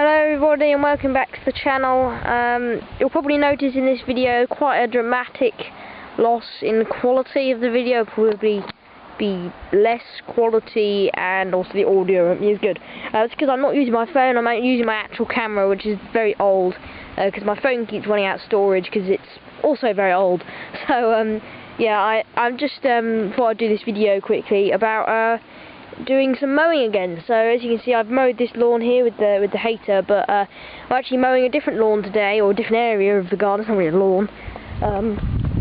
Hello everybody and welcome back to the channel. You'll probably notice in this video quite a dramatic loss in quality of the video. Probably be less quality and also the audio won't be as good. It's because I'm not using my phone, I'm using my actual camera, which is very old because my phone keeps running out of storage because it's also very old. So yeah, I'm just thought I'd do this video quickly about doing some mowing again. So as you can see, I've mowed this lawn here with the Hayter, but I'm actually mowing a different lawn today, or a different area of the garden. It's not really a lawn,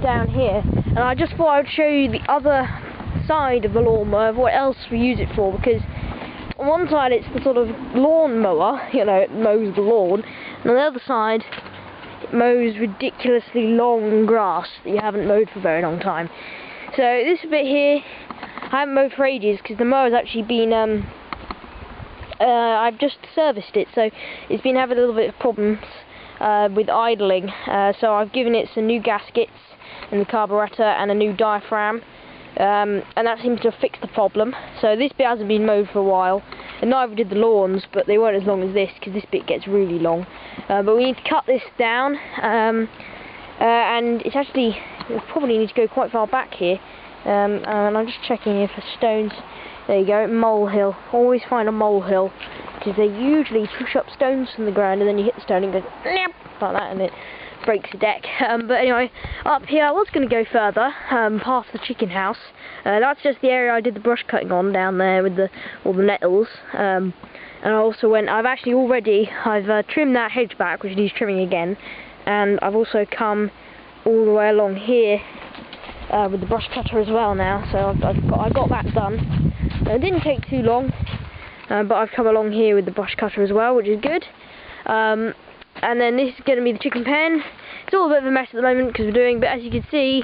down here. And I just thought I would show you the other side of the lawnmower, what else we use it for, because on one side it's the sort of lawn mower, you know, it mows the lawn, and on the other side it mows ridiculously long grass that you haven't mowed for a very long time. So this bit here I haven't mowed for ages because the mower's actually been, I've just serviced it, so it's been having a little bit of problems with idling, so I've given it some new gaskets in the carburettor and a new diaphragm, and that seems to have fixed the problem. So this bit hasn't been mowed for a while, and neither did the lawns, but they weren't as long as this because this bit gets really long. But we need to cut this down, and it's actually, we probably need to go quite far back here. And I'm just checking if the stones, there you go, molehill. Always find a molehill, because they usually push up stones from the ground and then you hit the stone and it goes like that and it breaks the deck. But anyway, up here I was going to go further, past the chicken house. That's just the area I did the brush cutting on down there with all the nettles. And I also I've trimmed that hedge back, which needs trimming again, and I've also come all the way along here with the brush cutter as well now, so I got that done. It didn't take too long, but I've come along here with the brush cutter as well, which is good. And then this is going to be the chicken pen. It's all a bit of a mess at the moment because but as you can see,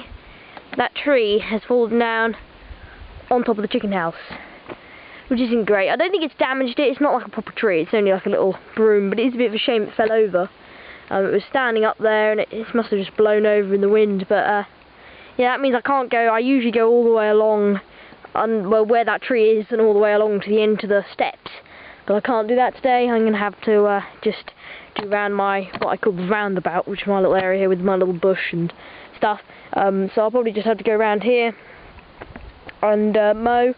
that tree has fallen down on top of the chicken house, which isn't great. I don't think it's damaged it. It's not like a proper tree. It's only like a little broom, but it is a bit of a shame it fell over. It was standing up there and it must have just blown over in the wind, but yeah, that means I can't go. I usually go all the way along, where that tree is, and all the way along to the end to the steps. But I can't do that today. I'm going to have to just do around what I call the roundabout, which is my little area here with my little bush and stuff. So I'll probably just have to go around here and mow.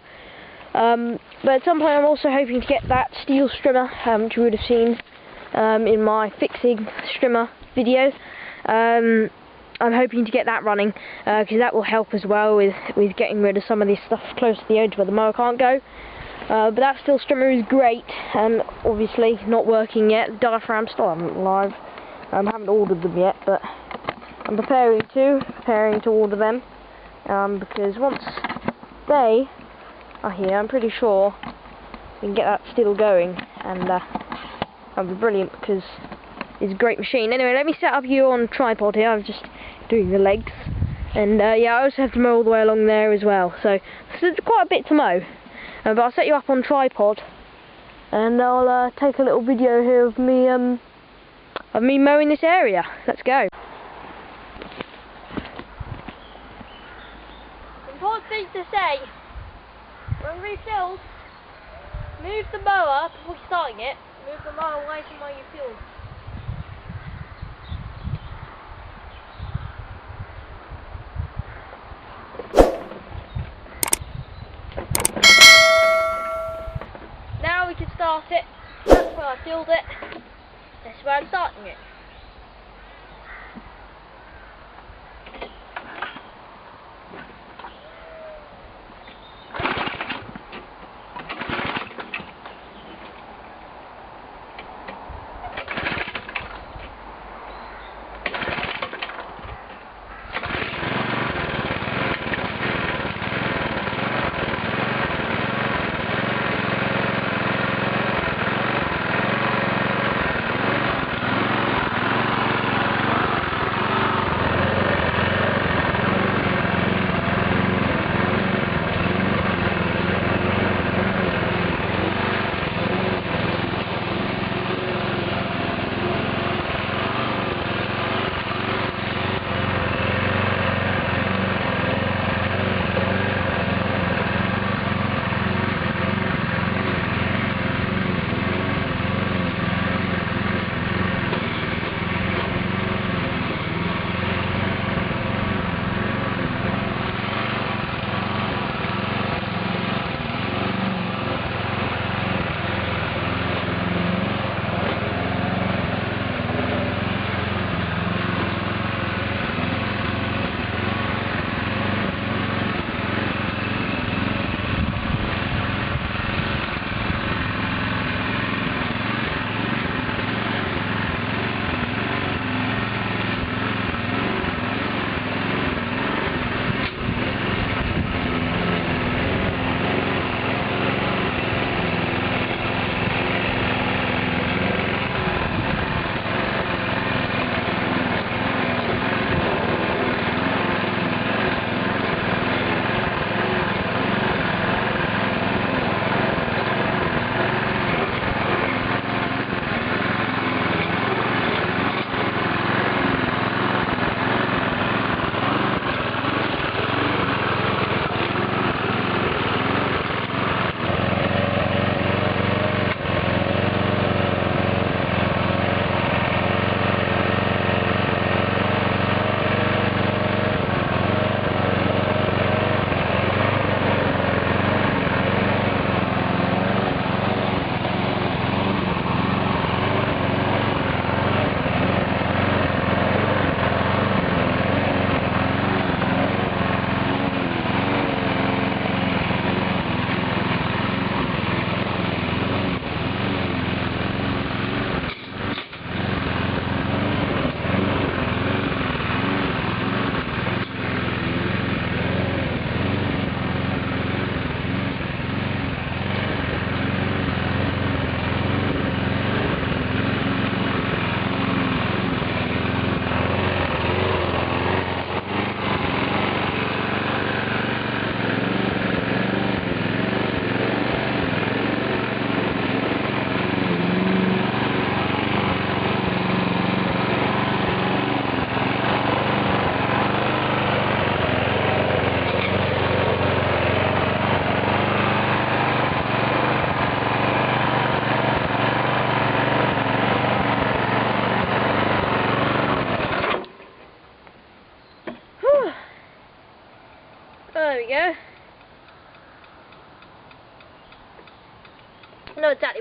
But at some point I'm also hoping to get that steel strimmer, which you would have seen in my fixing strimmer video. I'm hoping to get that running, because that will help as well with getting rid of some of this stuff close to the edge where the mower can't go. But that steel strimmer is great, and obviously not working yet. The diaphragm still haven't live. I haven't ordered them yet, but I'm preparing to order them, because once they are here, I'm pretty sure we can get that still going, and that'll be brilliant because it's a great machine. Anyway, let me set up you on tripod here. I'm just doing the legs, and yeah, I also have to mow all the way along there as well, so it's quite a bit to mow. But I'll set you up on tripod, and I'll take a little video here of me mowing this area. Let's go. Important thing to say: when refilled, move the mower before starting it. Move the mower away from where you filled. Now we can start it. That's where I filled it. That's where I'm starting it.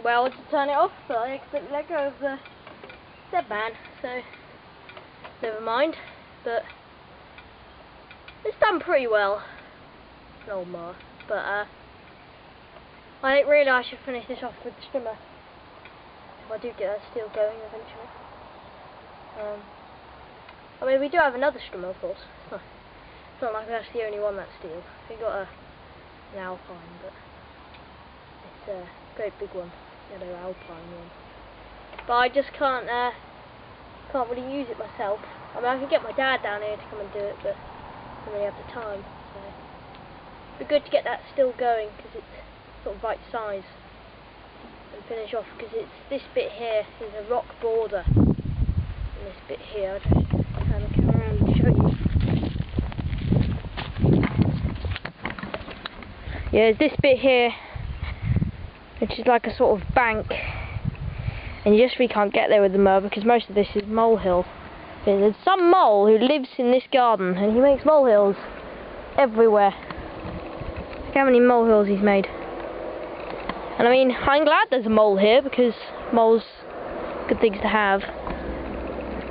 well to turn it off, but I accidentally let go of the dead man, so never mind. But it's done pretty well. An old mower, but I think really I should finish this off with the strimmer if I do get that steel going eventually. I mean, we do have another strimmer, of course. It's not like that's the only one that's steel. We got an Alpine, but it's a great big one, yellow Alpine one. But I just can't really use it myself. I mean, I can get my dad down here to come and do it, but I don't really have the time. So it'd be good to get that still going because it's sort of right size, and finish off because it's this bit here is a rock border, and this bit here. I'll just kind of come around and show you. Yeah, there's this bit here, which is like a sort of bank, and you just really can't get there with the mower because most of this is molehill. There's some mole who lives in this garden, and he makes molehills everywhere. Look how many molehills he's made. And I mean, I'm glad there's a mole here because moles are good things to have.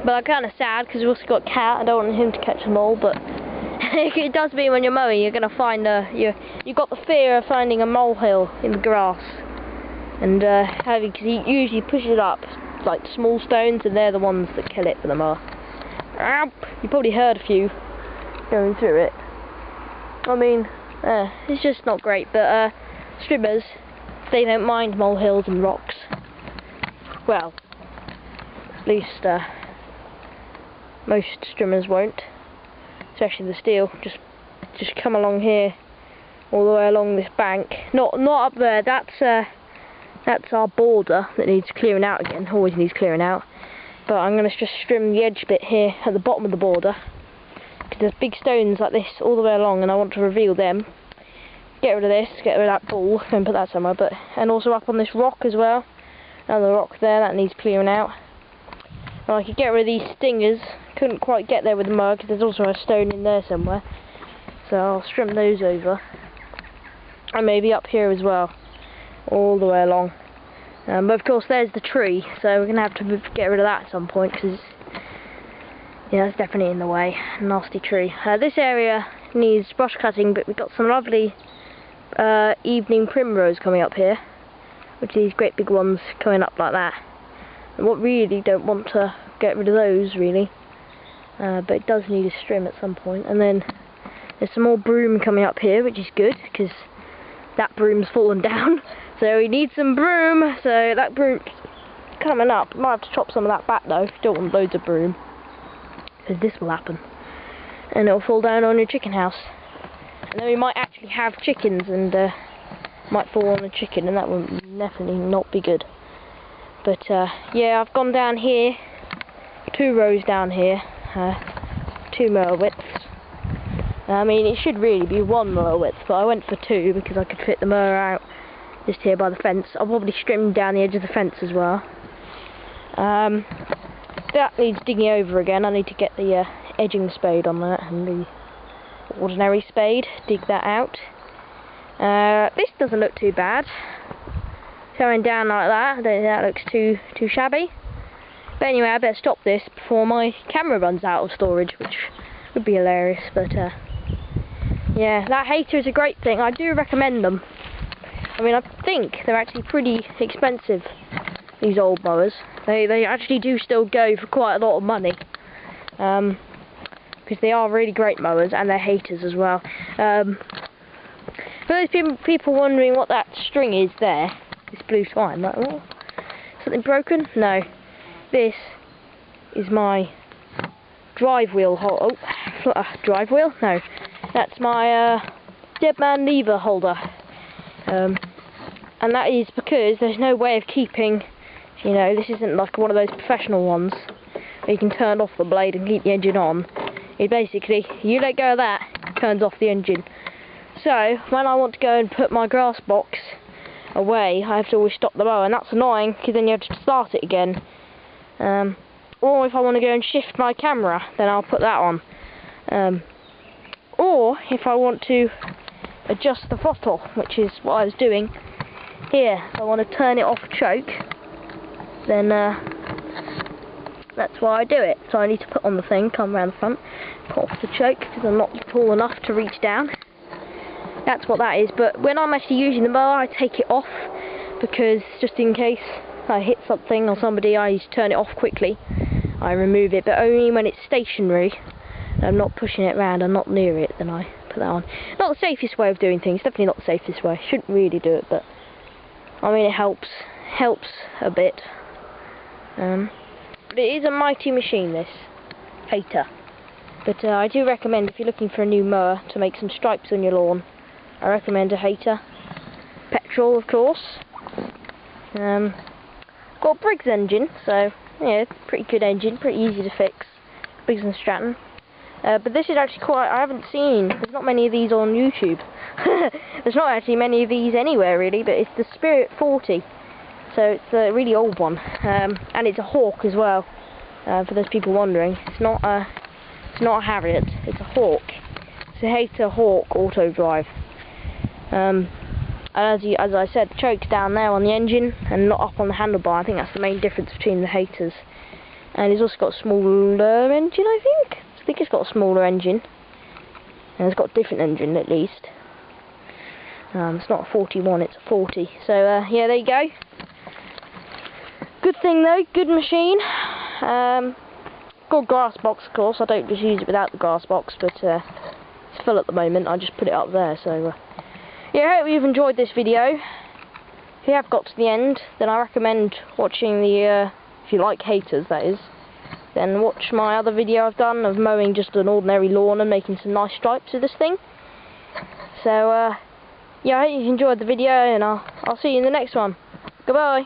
But I'm kind of sad because we've also got a cat. I don't want him to catch a mole, but it does mean when you're mowing, you're going to find you've got the fear of finding a molehill in the grass, and because he usually pushes it up like small stones, and they're the ones that kill it for the mower. You probably heard a few going through it. I mean, it's just not great, but strimmers, they don't mind molehills and rocks. Well, at least most strimmers won't, especially the steel. Just come along here, all the way along this bank. Not up there. That's our border that needs clearing out again. Always needs clearing out. But I'm going to just trim the edge bit here at the bottom of the border, because there's big stones like this all the way along, and I want to reveal them. Get rid of this, get rid of that ball, and put that somewhere. And also up on this rock as well. Another rock there that needs clearing out. And I could get rid of these stingers. Couldn't quite get there with the mower because there's also a stone in there somewhere. So I'll trim those over. And maybe up here as well, all the way along. But of course there's the tree, so we're going to have to get rid of that at some point because it's definitely in the way. Nasty tree. This area needs brush cutting, but we've got some lovely evening primrose coming up here, which are these great big ones coming up like that. And what really don't want to get rid of those really, but it does need a trim at some point. And then there's some more broom coming up here, which is good because that broom's fallen down. So we need some broom. So that broom's coming up. Might have to chop some of that back though. Don't want loads of broom, because this will happen, and it'll fall down on your chicken house. And then we might actually have chickens, and might fall on a chicken, and that would definitely not be good. But yeah, I've gone down here, 2 rows down here, 2 mower widths. I mean, it should really be 1 mower width, but I went for 2 because I could fit the mower out just here by the fence. I'll probably trim down the edge of the fence as well. That needs digging over again. I need to get the edging spade on that, and the ordinary spade, dig that out. This doesn't look too bad. Going down like that, I don't think that looks too shabby. But anyway, I better stop this before my camera runs out of storage, which would be hilarious. But yeah, that Hayter is a great thing. I do recommend them. I mean, I think they're actually pretty expensive, these old mowers. They actually do still go for quite a lot of money, because they are really great mowers, and they're Hayters as well. For those people wondering what that string is there, this blue twine, like, oh, something broken? No, this is my drive wheel drive wheel? No, that's my dead man lever holder. And that is because there's no way of keeping, this isn't like one of those professional ones where you can turn off the blade and keep the engine on. It basically, you let go of that, it turns off the engine. So when I want to go and put my grass box away, I have to always stop the mower, and that's annoying because then you have to start it again. Or if I want to go and shift my camera, then I'll put that on. Or if I want to adjust the throttle, which is what I was doing, here, if I want to turn it off choke, then that's why I do it. So I need to put on the thing, come around the front, put off the choke, because I'm not tall enough to reach down. That's what that is, but when I'm actually using the mower, I take it off, because just in case I hit something or somebody, I just turn it off quickly. I remove it, but only when it's stationary, and I'm not pushing it around, I'm not near it, then I put that on. Not the safest way of doing things, definitely not the safest way. Shouldn't really do it, but I mean it helps a bit. But it is a mighty machine, this Hayter. But I do recommend, if you're looking for a new mower to make some stripes on your lawn, I recommend a Hayter. Petrol, of course. Got a Briggs engine, so yeah, pretty good engine, pretty easy to fix. Briggs & Stratton. But this is actually quite, I haven't seen, there's not many of these on YouTube. There's not actually many of these anywhere really, but it's the Spirit 40. So it's a really old one. And it's a Hawk as well, for those people wondering. It's not a Harriet, it's a Hawk. It's a Hayter Hawk auto drive. And as I said, the choke's down there on the engine and not up on the handlebar. I think that's the main difference between the Hayters. And it's also got a smaller engine, I think. I think it's got a smaller engine. And it's got a different engine at least. It's not a 41, it's a 40. So yeah, there you go. Good thing though, good machine. Got a grass box, of course. I don't just use it without the grass box, but it's full at the moment. I just put it up there. So yeah, I hope you've enjoyed this video. If you have got to the end, then I recommend watching the, if you like Hayters that is, then watch my other video I've done of mowing just an ordinary lawn and making some nice stripes with this thing. So yeah, I hope you've enjoyed the video, and I'll see you in the next one. Goodbye.